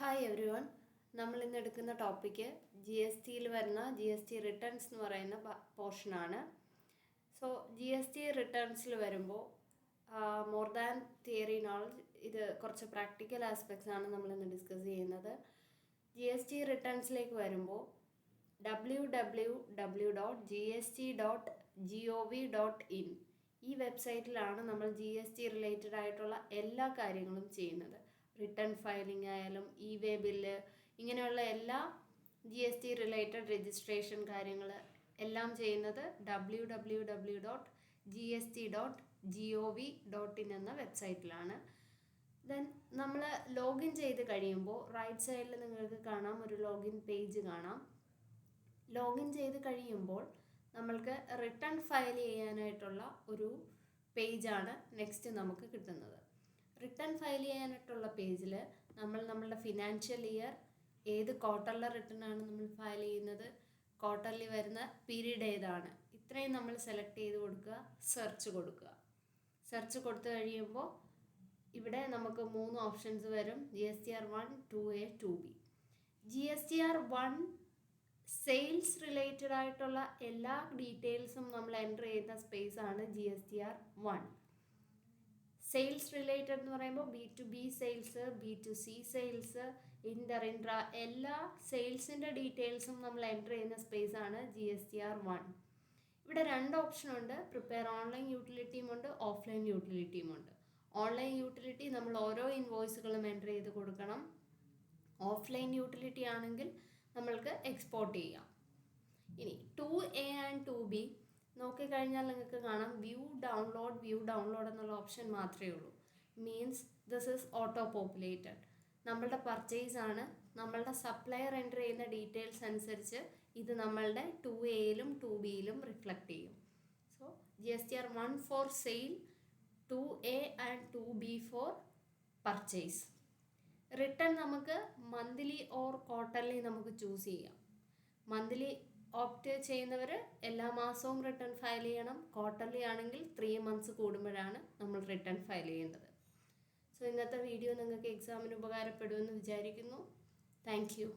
Hi every one. നമ്മൾ ഇന്ന് എടുക്കുന്ന ടോപ്പിക്ക് ജി എസ് ടിയിൽ വരുന്ന ജി എസ് ടി റിട്ടേൺസ് എന്ന് പറയുന്ന പോർഷനാണ്. സോ ജി എസ് ടി റിട്ടേൺസിൽ വരുമ്പോൾ മോർ ദാൻ തിയറി നോളജ്, ഇത് കുറച്ച് പ്രാക്ടിക്കൽ ആസ്പെക്ട്സ് ആണ് നമ്മളിന്ന് ഡിസ്കസ് ചെയ്യുന്നത്. ജി എസ് ടി റിട്ടേൺസിലേക്ക് വരുമ്പോൾ www.gst.gov.in ഈ വെബ്സൈറ്റിലാണ് നമ്മൾ ജി എസ് ടി റിലേറ്റഡ് ആയിട്ടുള്ള എല്ലാ കാര്യങ്ങളും ചെയ്യുന്നത്. റിട്ടേൺ ഫയലിംഗ് ആയാലും വേ ബില്ല്, ഇങ്ങനെയുള്ള എല്ലാ G S T related registration കാര്യങ്ങൾ എല്ലാം ചെയ്യുന്നത് www.gst.gov.in എന്ന വെബ്സൈറ്റിലാണ്. ദെൻ നമ്മൾ ലോഗിൻ ചെയ്ത് കഴിയുമ്പോൾ റൈറ്റ് സൈഡിൽ നിങ്ങൾക്ക് കാണാം, ഒരു ലോഗിൻ പേജ് കാണാം. ലോഗിൻ ചെയ്ത് കഴിയുമ്പോൾ നമ്മൾക്ക് റിട്ടേൺ ഫയൽ ചെയ്യാനായിട്ടുള്ള ഒരു പേജാണ് നെക്സ്റ്റ് നമുക്ക് കിട്ടുന്നത്. റിട്ടേൺ ഫയൽ ചെയ്യാനായിട്ടുള്ള പേജിൽ നമ്മളുടെ ഫിനാൻഷ്യൽ ഇയർ, ഏത് ക്വാർട്ടറിലെ റിട്ടേൺ ആണ് നമ്മൾ ഫയൽ ചെയ്യുന്നത്, ക്വാർട്ടർലി വരുന്ന പീരീഡ് ഏതാണ്, ഇത്രയും നമ്മൾ സെലക്ട് ചെയ്ത് കൊടുക്കുക, സെർച്ച് കൊടുക്കുക. സെർച്ച് കൊടുത്തു കഴിയുമ്പോൾ ഇവിടെ നമുക്ക് 3 ഓപ്ഷൻസ് വരും: GSTR 1, 2A, 2B. GSTR 1 sales related ആയിട്ടുള്ള എല്ലാ ഡീറ്റെയിൽസും നമ്മൾ എൻ്റർ ചെയ്യുന്ന സ്പേസ് ആണ് GSTR 1. സെയിൽസ് റിലേറ്റഡ് എന്ന് പറയുമ്പോൾ B2B sales, B2C sales, intra എല്ലാ സെയിൽസിൻ്റെ ഡീറ്റെയിൽസും നമ്മൾ എൻ്റർ ചെയ്യുന്ന സ്പേസ് ആണ് GSTR 1. ഇവിടെ 2 ഓപ്ഷൻ ഉണ്ട്: പ്രിപ്പയർ ഓൺലൈൻ യൂട്ടിലിറ്റിയും ഉണ്ട്, ഓഫ്ലൈൻ യൂട്ടിലിറ്റിയും ഉണ്ട്. ഓൺലൈൻ യൂട്ടിലിറ്റി നമ്മൾ ഓരോ ഇൻവോയ്സുകളും എൻ്റർ ചെയ്ത് കൊടുക്കണം. ഓഫ്ലൈൻ യൂട്ടിലിറ്റി ആണെങ്കിൽ നമ്മൾക്ക് എക്സ്പോർട്ട് ചെയ്യാം. ഇനി 2A ആൻഡ് 2B നോക്കിക്കഴിഞ്ഞാൽ നിങ്ങൾക്ക് കാണാം, വ്യൂ ഡൗൺലോഡ് എന്നുള്ള ഓപ്ഷൻ മാത്രമേ ഉള്ളൂ. Means this is auto populated. നമ്മളുടെ പർച്ചേസ് ആണ്, നമ്മളുടെ സപ്ലയർ എൻ്റർ ചെയ്യുന്ന ഡീറ്റെയിൽസ് അനുസരിച്ച് ഇത് നമ്മളുടെ 2Aയിലും 2Bയിലും റിഫ്ലക്റ്റ് ചെയ്യും. So GSTR 1 for sale, 2A and 2B four purchase. Return നമുക്ക് മന്ത്ലി ഓർ ക്വാർട്ടർലി നമുക്ക് ചൂസ് ചെയ്യാം. മന്ത്ലി ഓപ്റ്റ് ചെയ്യുന്നവർ എല്ലാ മാസവും റിട്ടേൺ ഫയൽ ചെയ്യണം. ക്വാർട്ടർലി ആണെങ്കിൽ 3 months കൂടുമ്പോഴാണ് നമ്മൾ റിട്ടേൺ ഫയൽ ചെയ്യേണ്ടത്. സോ ഇന്നത്തെ വീഡിയോ നിങ്ങൾക്ക് എക്സാമിന് ഉപകാരപ്പെടുമെന്ന് വിചാരിക്കുന്നു. Thank you.